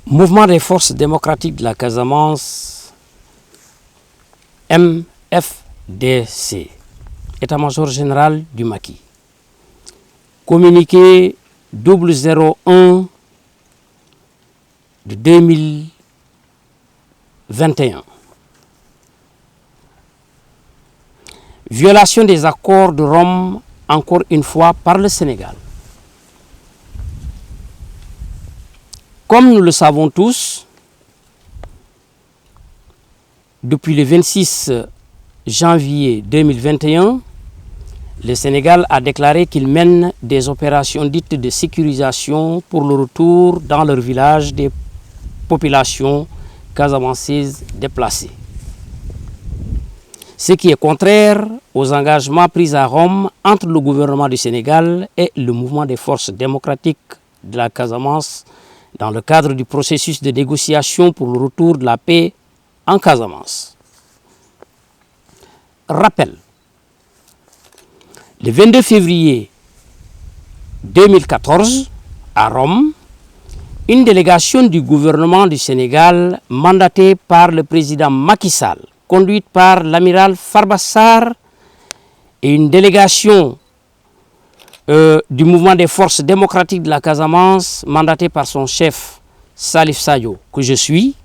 Mouvement des forces démocratiques de la Casamance, MFDC, État-major général du Maquis. Communiqué 001 de 2021. Violation des accords de Rome, encore une fois, par le Sénégal. Comme nous le savons tous, depuis le 26 janvier 2021, le Sénégal a déclaré qu'il mène des opérations dites de sécurisation pour le retour dans leur village des populations casamançaises déplacées. Ce qui est contraire aux engagements pris à Rome entre le gouvernement du Sénégal et le mouvement des forces démocratiques de la Casamance dans le cadre du processus de négociation pour le retour de la paix en Casamance. Rappel. Le 22 février 2014, à Rome, une délégation du gouvernement du Sénégal, mandatée par le président Macky Sall, conduite par l'amiral Farba Sarr, et une délégation du mouvement des forces démocratiques de la Casamance, mandatée par son chef Salif Sadio, que je suis,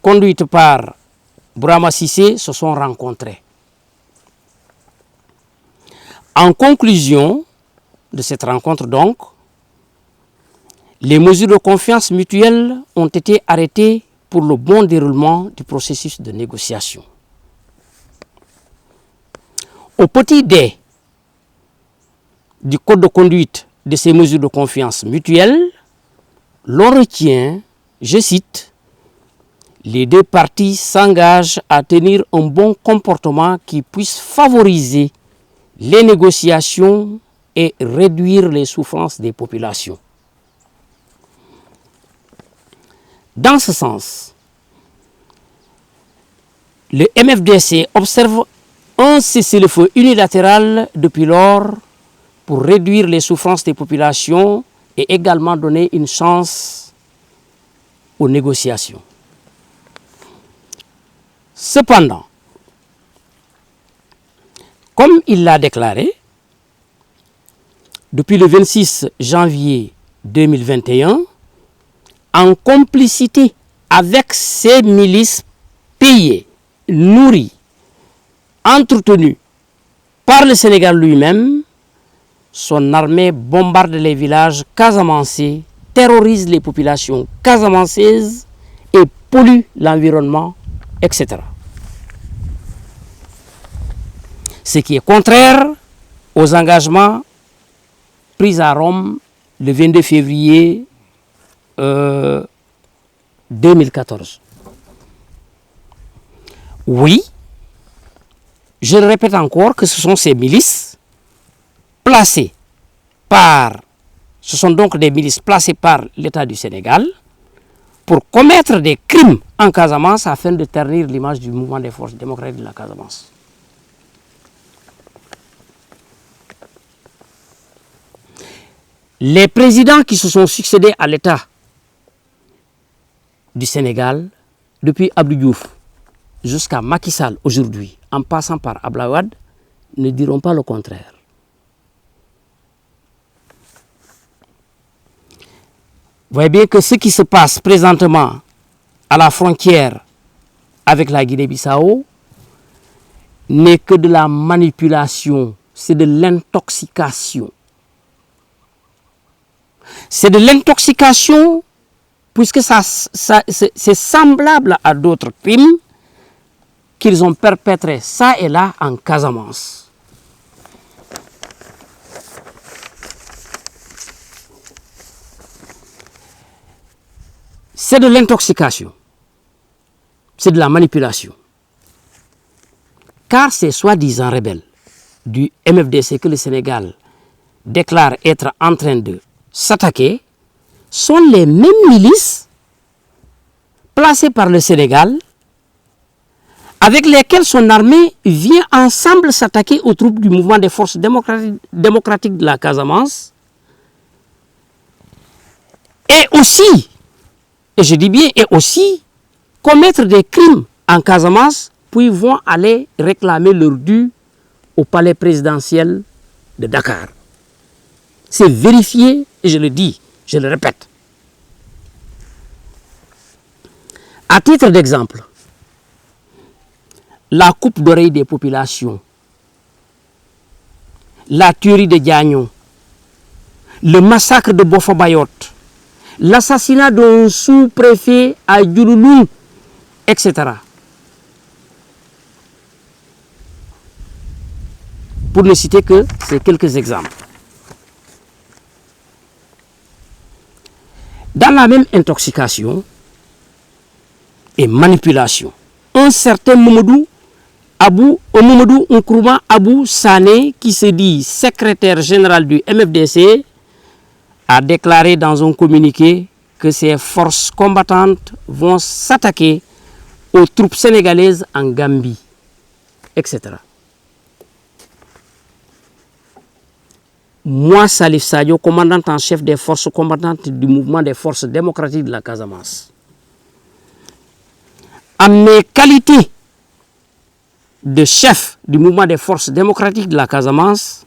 conduite par Bourama Sissé, se sont rencontrés. En conclusion de cette rencontre donc, les mesures de confiance mutuelle ont été arrêtées pour le bon déroulement du processus de négociation. Au petit D du code de conduite de ces mesures de confiance mutuelle, l'on retient, je cite, « Les deux parties s'engagent à tenir un bon comportement qui puisse favoriser les négociations et réduire les souffrances des populations. » Dans ce sens, le MFDC observe un cessez-le-feu unilatéral depuis lors pour réduire les souffrances des populations et également donner une chance aux négociations. Cependant, comme il l'a déclaré, depuis le 26 janvier 2021, en complicité avec ces milices payées, nourries, entretenues par le Sénégal lui-même, son armée bombarde les villages casamancés, terrorise les populations casamancaises et pollue l'environnement, etc. Ce qui est contraire aux engagements pris à Rome le 22 février 2014. Oui, je le répète encore que ce sont ces milices placées ce sont donc des milices placées par l'État du Sénégal pour commettre des crimes en Casamance afin de ternir l'image du mouvement des forces démocratiques de la Casamance. Les présidents qui se sont succédés à l'État du Sénégal, depuis Abdou Diouf jusqu'à Macky Sall aujourd'hui, en passant par Abdoulaye Wade, ne diront pas le contraire. Vous voyez bien que ce qui se passe présentement à la frontière avec la Guinée-Bissau n'est que de la manipulation, c'est de l'intoxication. C'est de l'intoxication puisque c'est semblable à d'autres crimes qu'ils ont perpétrés ça et là en Casamance. C'est de l'intoxication, c'est de la manipulation. Car ces soi-disant rebelles du MFDC que le Sénégal déclare être en train de s'attaquer sont les mêmes milices placées par le Sénégal avec lesquelles son armée vient ensemble s'attaquer aux troupes du mouvement des forces démocratiques de la Casamance et aussi et je dis bien, et aussi commettre des crimes en Casamance, puis vont aller réclamer leur dû au palais présidentiel de Dakar. C'est vérifié, et je le dis, je le répète. À titre d'exemple, la coupe d'oreille des populations, la tuerie de Diagno, le massacre de Bofa-Bayotte, l'assassinat d'un sous-préfet à Djouloulou, etc. Pour ne citer que ces quelques exemples. Dans la même intoxication et manipulation, un certain Mamadou Nkrumah Abou Sané, qui se dit secrétaire général du MFDC, a déclaré dans un communiqué que ces forces combattantes vont s'attaquer aux troupes sénégalaises en Gambie, etc. Moi, Salif Sadio, commandant en chef des forces combattantes du mouvement des forces démocratiques de la Casamance, à mes qualités de chef du mouvement des forces démocratiques de la Casamance,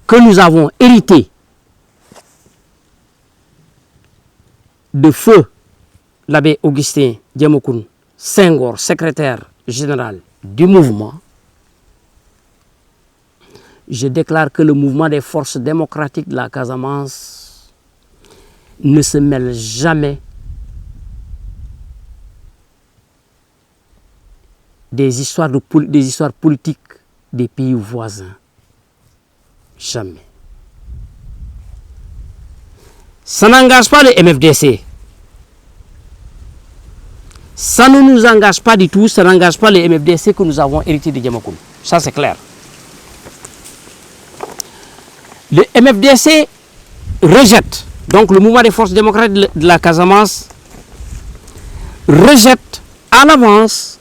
que nous avons hérité de feu l'abbé Augustin Diamokoun Senghor, secrétaire général du mouvement, je déclare que le mouvement des forces démocratiques de la Casamance ne se mêle jamais des histoires politiques des pays voisins. Jamais. Ça n'engage pas le MFDC. Ça ne nous engage pas du tout, ça n'engage pas le MFDC que nous avons hérité de Diamokoun. Ça, c'est clair. Le MFDC rejette, donc le mouvement des forces démocratiques de la Casamance rejette à l'avance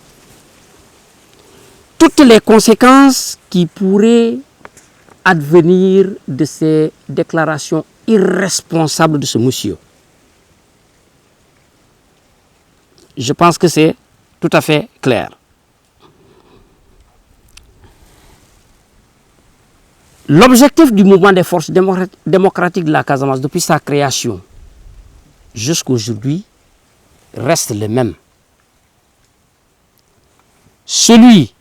toutes les conséquences qui pourraient advenir de ces déclarations irresponsables de ce monsieur. Je pense que c'est tout à fait clair. L'objectif du mouvement des forces démocratiques de la Casamance depuis sa création jusqu'à aujourd'hui reste le même. Celui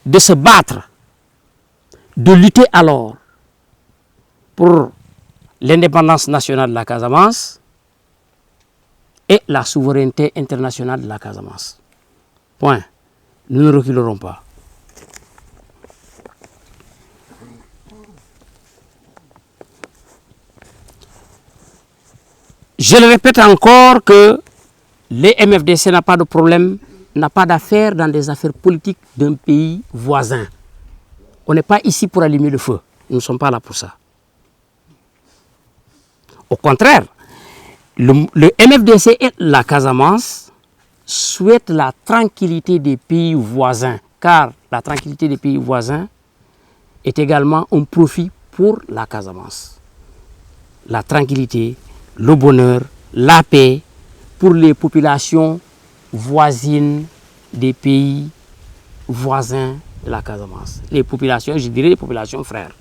de se battre, de lutter alors pour l'indépendance nationale de la Casamance et la souveraineté internationale de la Casamance. Point. Nous ne reculerons pas. Je le répète encore que les MFDC n'a pas de problème, n'a pas d'affaires dans des affaires politiques d'un pays voisin. On n'est pas ici pour allumer le feu. Nous ne sommes pas là pour ça. Au contraire, le MFDC et la Casamance souhaitent la tranquillité des pays voisins, car la tranquillité des pays voisins est également un profit pour la Casamance. La tranquillité, le bonheur, la paix pour les populations voisines des pays voisins de la Casamance. Les populations, je dirais les populations frères.